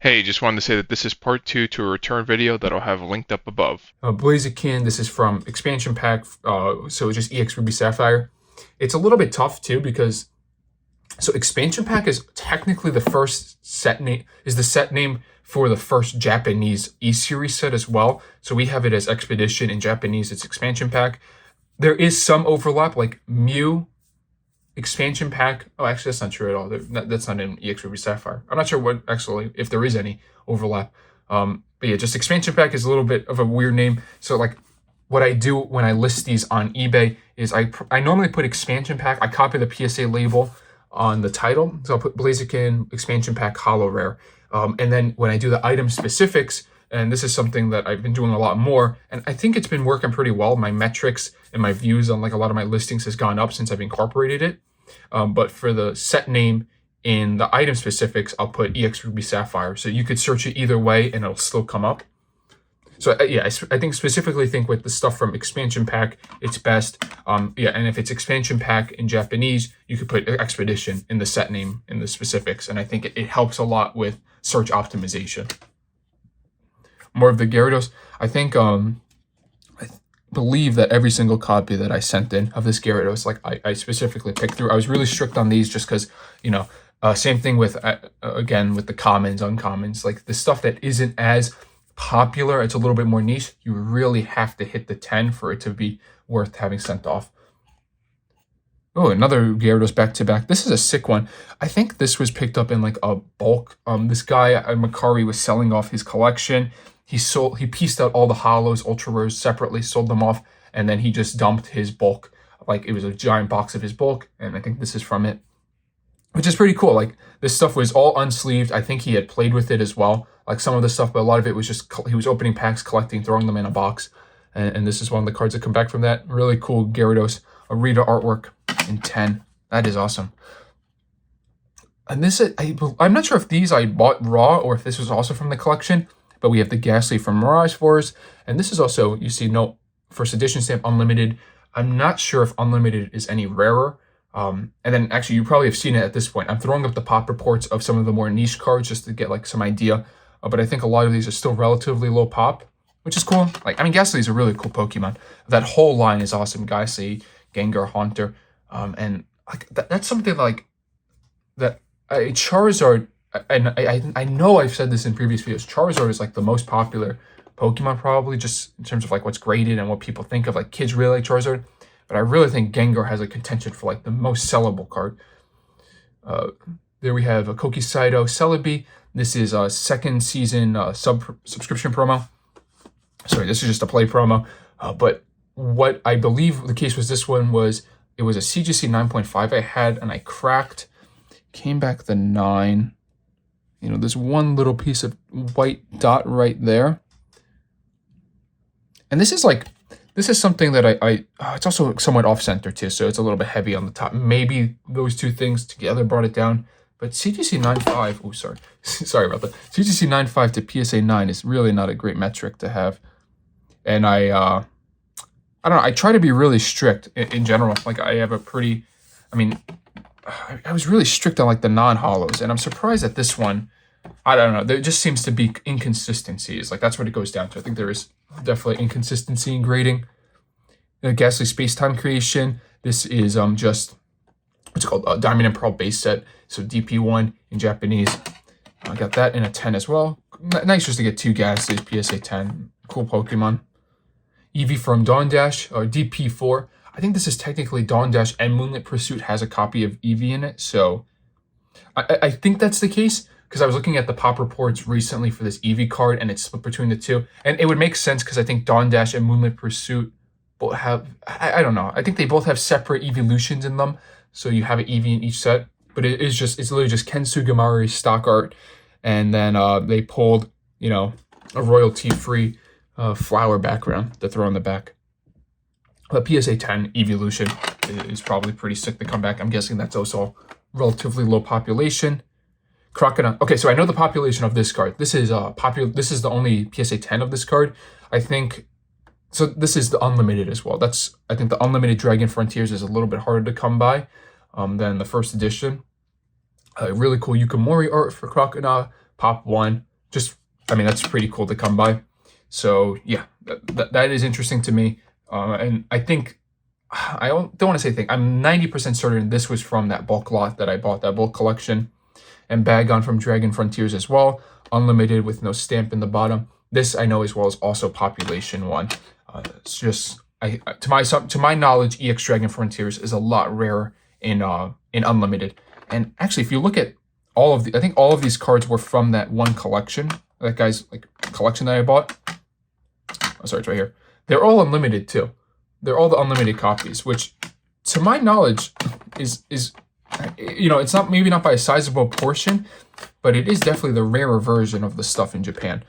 Hey, just wanted to say that this is part two to a return video that I'll have linked up above. Blaziken, this is from expansion pack, so it's just EX Ruby Sapphire. It's a little bit tough too because expansion pack is technically the first set name, is the set name for the first Japanese E-Series set as well. So we have it as Expedition. In Japanese it's expansion pack. There is some overlap, like Mew expansion pack. Oh, actually that's not true at all. That's not in EX Ruby Sapphire. I'm not sure what actually, if there is any overlap. But yeah, just expansion pack is a little bit of a weird name. So like what I do when I list these on eBay is I normally put expansion pack. I copy the PSA label on the title. So I'll put Blaziken expansion pack holo rare. And then when I do the item specifics, and this is something that I've been doing a lot more, and I think it's been working pretty well. My metrics and my views on like a lot of my listings has gone up since I've incorporated it. But for the set name in the item specifics, I'll put EX Ruby Sapphire. So you could search it either way and it'll still come up. So yeah, I think specifically think with the stuff from expansion pack, it's best. Yeah, and if it's expansion pack in Japanese, you could put Expedition in the set name in the specifics. And I think it helps a lot with search optimization. More of the Gyarados. I think believe that every single copy that I sent in of this Gyarados, like I specifically picked through. I was really strict on these just because, same thing with, again, with the commons, uncommons, like the stuff that isn't as popular, it's a little bit more niche. You really have to hit the 10 for it to be worth having sent off. Oh, another Gyarados back-to-back. This is a sick one. I think this was picked up in like a bulk. This guy, Makari, was selling off his collection. He pieced out all the holos, ultra rares separately, sold them off, and then he just dumped his bulk. Like it was a giant box of his bulk, and I think this is from it, which is pretty cool. Like this stuff was all unsleeved. I think he had played with it as well. Like some of the stuff, but a lot of it was just he was opening packs, collecting, throwing them in a box, and this is one of the cards that come back from that. Really cool Gyarados, Arita artwork in 10. That is awesome. And this, I'm not sure if these I bought raw or if this was also from the collection. But we have the Ghastly from Mirage Force. And this is also, you see, no first edition stamp, unlimited. I'm not sure if unlimited is any rarer. And then actually, you probably have seen it at this point. I'm throwing up the pop reports of some of the more niche cards just to get like some idea. But I think a lot of these are still relatively low pop, which is cool. Like, I mean, Ghastly is a really cool Pokemon. That whole line is awesome. Ghastly, Gengar, Haunter. And like that's something like that. Charizard, and I know I've said this in previous videos, Charizard is like the most popular Pokemon probably, just in terms of like what's graded and what people think of. Like kids really like Charizard, but I really think Gengar has a contention for like the most sellable card. There we have a Kokisaido Celebi. This is a second season subscription promo. Sorry, this is just a play promo. But what I believe the case was, this one was, it was a CGC 9.5 I had, and I cracked, came back the 9. There's one little piece of white dot right there. And this is something that it's also somewhat off-center too, so it's a little bit heavy on the top. Maybe those two things together brought it down. But CGC 9.5, oh, sorry. Sorry about that. CGC 9.5 to PSA 9 is really not a great metric to have. And I don't know, I try to be really strict in general. Like I have a pretty, I was really strict on like the non-holos, and I'm surprised that this one, I don't know, there just seems to be inconsistencies. Like that's what it goes down to. I think there is definitely inconsistency in grading. Ghastly Space-Time Creation. This is just what's it called, Diamond and Pearl base set. So DP1 in Japanese. I got that in a 10 as well. Nice just to get two Ghastlies, PSA 10. Cool Pokemon. Eevee from Dawn Dash, or DP4. I think this is technically Dawn Dash and Moonlit Pursuit has a copy of Eevee in it. So I think that's the case, because I was looking at the pop reports recently for this Eevee card, and it's split between the two. And it would make sense because I think Dawn Dash and Moonlit Pursuit both have, I don't know, I think they both have separate evolutions in them. So you have an Eevee in each set. But it's literally just Ken Sugimari's stock art. And then they pulled, a royalty-free flower background to throw on the back. The PSA 10 evolution is probably pretty sick to come back. I'm guessing that's also relatively low population. Crocodile. Okay, so I know the population of this card. This is This is the only PSA 10 of this card. I think. So this is the unlimited as well. I think the unlimited Dragon Frontiers is a little bit harder to come by than the first edition. Really cool Yukimori art for Crocodile. Pop 1. just, I mean, that's pretty cool to come by. So yeah, that is interesting to me. And I think, I don't want to say think, I'm 90% certain this was from that bulk lot that I bought, that bulk collection. And Bagon from Dragon Frontiers as well, unlimited with no stamp in the bottom. This I know as well is also Population 1. It's just, to my knowledge, EX Dragon Frontiers is a lot rarer in unlimited. And actually, if you look at all of I think all of these cards were from that one collection, that guy's like collection that I bought. Oh, sorry, it's right here. They're all unlimited too. They're all the unlimited copies, which, to my knowledge, is it's not, maybe not by a sizable portion, but it is definitely the rarer version of the stuff in Japan.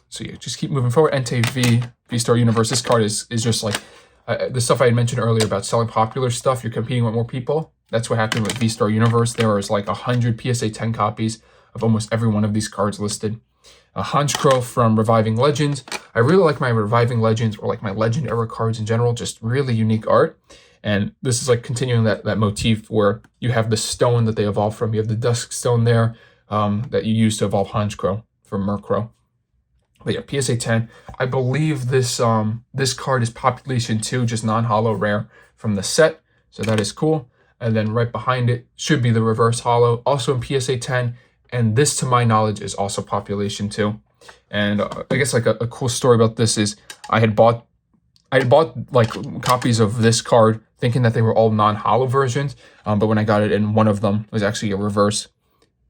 So yeah, just keep moving forward. Entei V-Star Universe. This card is just like the stuff I had mentioned earlier about selling popular stuff. You're competing with more people. That's what happened with V-Star Universe. There was like 100 PSA 10 copies of almost every one of these cards listed. Honchkrow from Reviving Legends. I really like my Reviving Legends, or like my Legend era cards in general, just really unique art. And this is like continuing that motif where you have the stone that they evolved from. You have the Dusk Stone there that you use to evolve Honchkrow from Murkrow. But yeah, PSA 10. I believe this this card is Population 2, just non-holo rare from the set. So that is cool. And then right behind it should be the reverse holo, also in PSA 10. And this, to my knowledge, is also Population 2. And I guess like a cool story about this is I had bought like copies of this card thinking that they were all non-holo versions. But when I got it in, one of them was actually a reverse.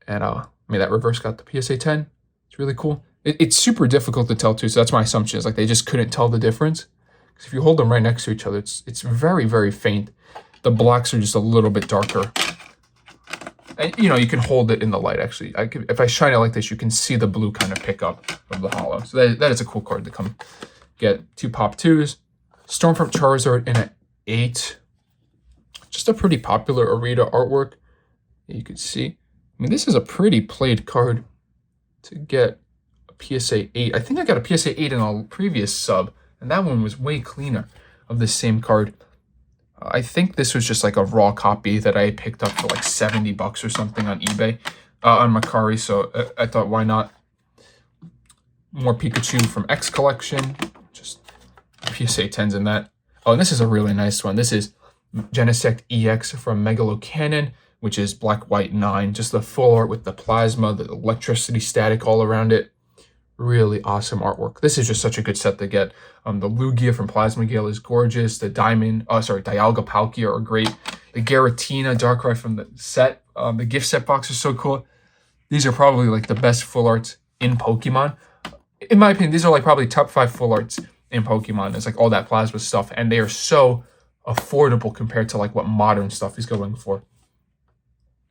And I mean, that reverse got the PSA 10. It's really cool. It's super difficult to tell too. So that's my assumption, is like they just couldn't tell the difference. Because if you hold them right next to each other, it's very, very faint. The blacks are just a little bit darker. And, you can hold it in the light, actually. If I shine it like this, you can see the blue kind of pick up of the holo. So that is a cool card to come get. 2 Pop 2s. Stormfront Charizard in an 8. Just a pretty popular Arita artwork. You can see. I mean, this is a pretty played card to get a PSA 8. I think I got a PSA 8 in a previous sub, and that one was way cleaner of the same card. I think this was just like a raw copy that I picked up for like $70 or something on eBay, on Mercari. So I thought, why not? More Pikachu from X Collection, just PSA 10s in that. Oh, and this is a really nice one. This is Genesect EX from Megalocanon, which is Black, White 9. Just the full art with the plasma, the electricity static all around it. Really awesome artwork. This is just such a good set to get. The Lugia from Plasma Gale is gorgeous. The Dialga Palkia are great. The Giratina Darkrai from the set, the gift set box is so cool. These are probably like the best full arts in Pokemon. In my opinion, these are like probably top 5 full arts in Pokemon. It's like all that plasma stuff, and they are so affordable compared to like what modern stuff is going for.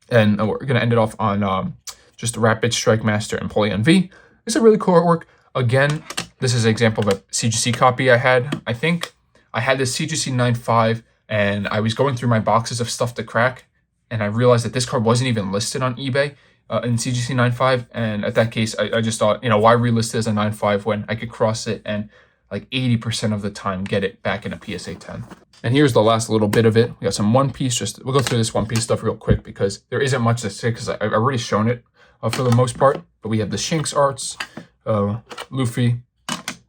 And we're gonna end it off on just Rapid Strike Master and Empoleon V. It's a really cool artwork. Again, this is an example of a CGC copy I had. I think I had this CGC 9.5, and I was going through my boxes of stuff to crack, and I realized that this card wasn't even listed on eBay in CGC 9.5. And at that case, I just thought, why relist it as a 9.5 when I could cross it and like 80% of the time get it back in a PSA 10. And here's the last little bit of it. We got some One Piece. We'll go through this One Piece stuff real quick because there isn't much to say because I've already shown it for the most part. But we have the Shanks arts, Luffy,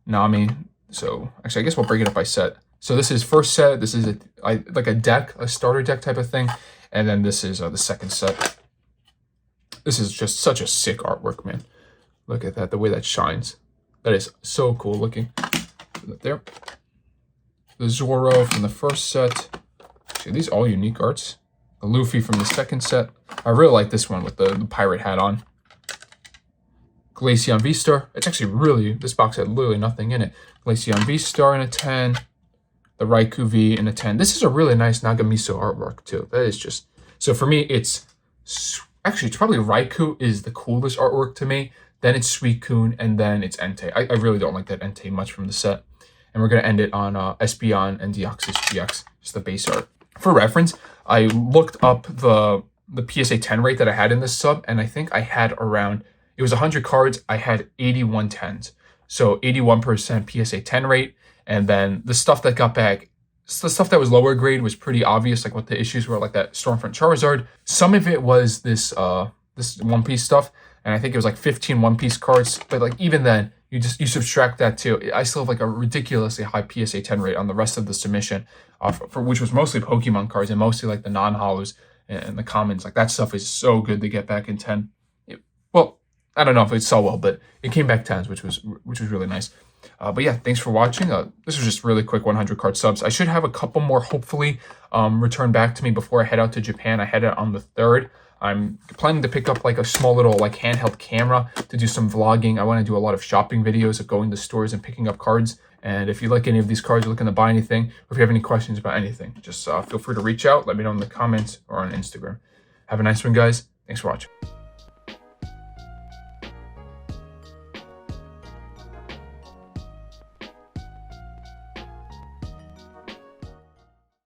Nami. So actually, I guess we'll break it up by set. So this is first set. This is like a deck, a starter deck type of thing. And then this is the second set. This is just such a sick artwork, man. Look at that, the way that shines. That is so cool looking. There. The Zoro from the first set. See, these are all unique arts. The Luffy from the second set. I really like this one with the pirate hat on. Glaceon V-Star. It's actually really, this box had literally nothing in it. Glaceon V-Star in a 10. The Raikou V in a 10. This is a really nice Nagamiso artwork too. That is just, so for me, it's probably Raikou is the coolest artwork to me. Then it's Suicune, and then it's Entei. I really don't like that Entei much from the set. And we're going to end it on Espeon and Deoxys GX, just the base art. For reference, I looked up the PSA 10 rate that I had in this sub, and I think I had around, it was 100 cards, I had 81 10s. So 81% PSA 10 rate, and then the stuff that got back, the stuff that was lower grade was pretty obvious, like what the issues were, like that Stormfront Charizard. Some of it was this One Piece stuff, and I think it was like 15 one-piece cards. But like even then, you subtract that too. I still have like a ridiculously high PSA 10 rate on the rest of the submission, for which was mostly Pokemon cards and mostly like the non-holos and the commons. Like that stuff is so good to get back in 10. Well, I don't know if it's so well, but it came back 10s, which was really nice. But yeah, thanks for watching. This was just really quick 100 card subs. I should have a couple more hopefully return back to me before I head out to Japan. I head out on the 3rd. I'm planning to pick up like a small little like handheld camera to do some vlogging. I want to do a lot of shopping videos of going to stores and picking up cards. And if you like any of these cards, you're looking to buy anything, or if you have any questions about anything, just feel free to reach out. Let me know in the comments or on Instagram. Have a nice one, guys. Thanks for watching.